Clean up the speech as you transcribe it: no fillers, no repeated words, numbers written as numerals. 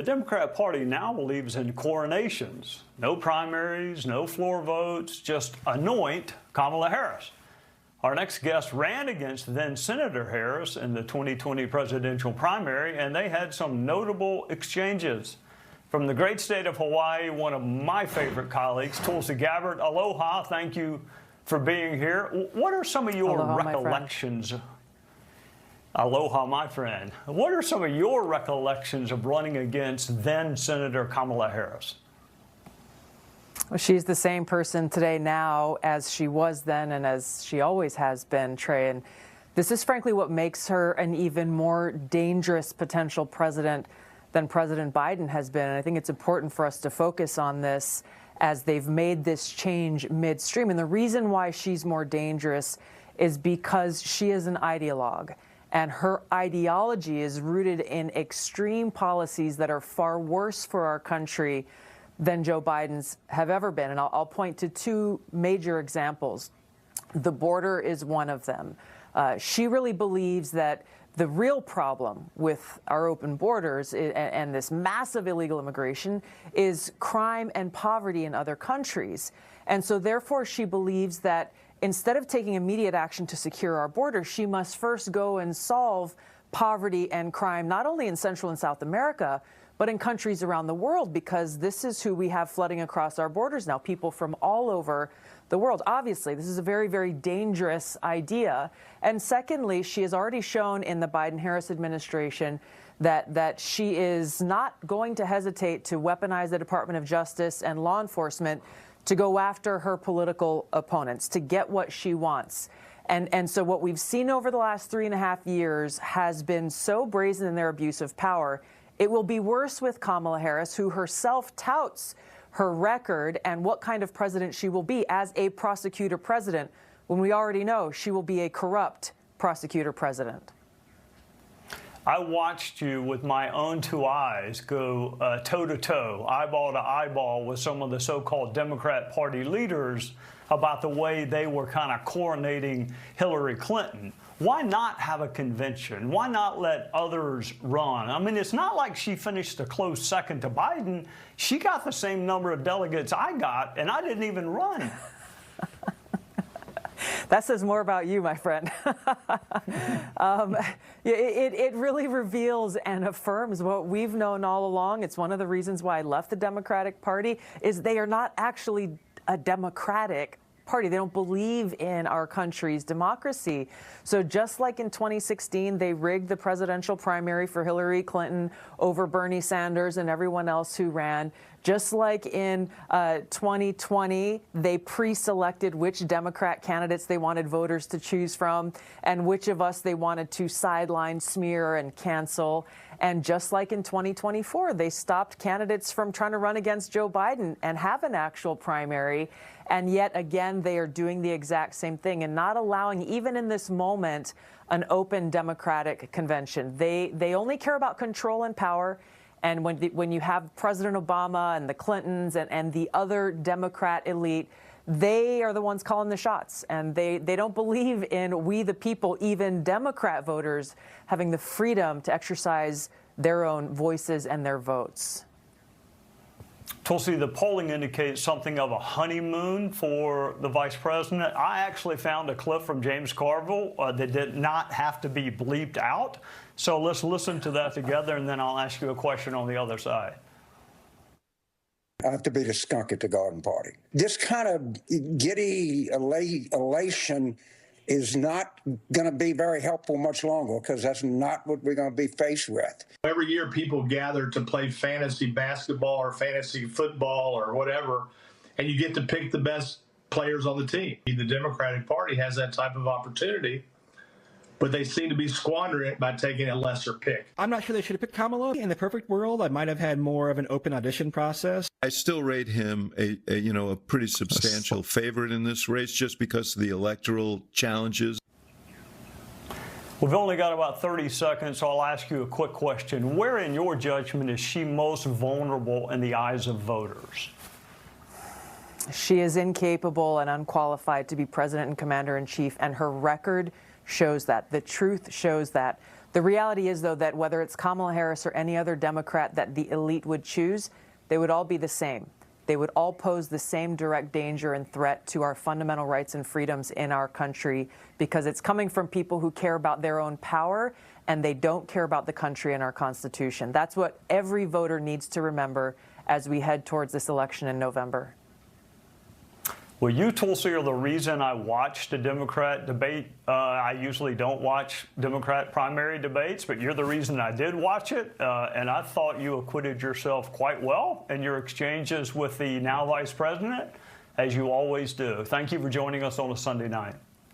The Democrat Party now believes in coronations. No primaries, no floor votes, just anoint Kamala Harris. Our next guest ran against then-Senator Harris in the 2020 presidential primary, and they had some notable exchanges. From the great state of Hawaii, one of my favorite colleagues, Tulsi, aloha, thank you for being here. What are some of your recollections? Aloha, my friend. What are some of your recollections of running against then-Senator Kamala Harris? Well, she's the same person today now as she was then and as she always has been, Trey. And this is frankly what makes her an even more dangerous potential president than President Biden has been. And I think it's important for us to focus on this as they've made this change midstream. And the reason why she's more dangerous is because she is an ideologue. And her ideology is rooted in extreme policies that are far worse for our country than Joe Biden's have ever been. And I'll point to two major examples. The border is one of them. She really believes that the real problem with our open borders and this massive illegal immigration is crime and poverty in other countries. And so therefore she believes that instead of taking immediate action to secure our border, she must first go and solve poverty and crime, not only in Central and South America, but in countries around the world, because this is who we have flooding across our borders now, people from all over the world. Obviously, this is a very, very dangerous idea. And secondly, she has already shown in the Biden-Harris administration that she is not going to hesitate to weaponize the Department of Justice and law enforcement to go after her political opponents, to get what she wants. And so what we've seen over the last 3.5 years has been so brazen in their abuse of power. It will be worse with Kamala Harris, who herself touts her record and what kind of president she will be as a prosecutor president, when we already know she will be a corrupt prosecutor president. I watched you with my own two eyes go toe-to-toe, eyeball to eyeball with some of the so-called Democrat Party leaders about the way they were kind of coronating Hillary Clinton. Why not have a convention? Why not let others run? I mean, it's not like she finished a close second to Biden. She got the same number of delegates I got, and I didn't even run. That says more about you, my friend. It really reveals and affirms what we've known all along. It's one of the reasons why I left the Democratic Party, is they are not actually a democratic party. They don't believe in our country's democracy. So just like in 2016, they rigged the presidential primary for Hillary Clinton over Bernie Sanders and everyone else who ran. Just like in 2020, they pre-selected which Democrat candidates they wanted voters to choose from and which of us they wanted to sideline, smear, and cancel. And just like in 2024, they stopped candidates from trying to run against Joe Biden and have an actual primary. And yet again, they are doing the exact same thing and not allowing, even in this moment, an open Democratic convention. They only care about control and power. And when you have President Obama and the Clintons and the other Democrat elite, they are the ones calling the shots. And they don't believe in we the people, even Democrat voters, having the freedom to exercise their own voices and their votes. Tulsi, the polling indicates something of a honeymoon for the vice president. I actually found a clip from James Carville that did not have to be bleeped out. So let's listen to that together, and then I'll ask you a question on the other side. I have to be the skunk at the garden party. This kind of giddy elation is not going to be very helpful much longer, because that's not what we're going to be faced with. Every year people gather to play fantasy basketball or fantasy football or whatever, and you get to pick the best players on the team. The Democratic Party has that type of opportunity, but they seem to be squandering it by taking a lesser pick. I'm not sure they should have picked Kamala. In the perfect world, I might have had more of an open audition process. I still rate him a pretty substantial favorite in this race, just because of the electoral challenges. We've only got about 30 seconds, so I'll ask you a quick question. Where, in your judgment, is she most vulnerable in the eyes of voters? She is incapable and unqualified to be president and commander-in-chief, and her record shows that. The truth shows that. The reality is, though, that whether it's Kamala Harris or any other Democrat that the elite would choose, they would all be the same. They would all pose the same direct danger and threat to our fundamental rights and freedoms in our country, because it's coming from people who care about their own power and they don't care about the country and our Constitution. That's what every voter needs to remember as we head towards this election in November. Well, you, Tulsi, are the reason I watched a Democrat debate. I usually don't watch Democrat primary debates, but you're the reason I did watch it. And I thought you acquitted yourself quite well in your exchanges with the now Vice President, as you always do. Thank you for joining us on a Sunday night.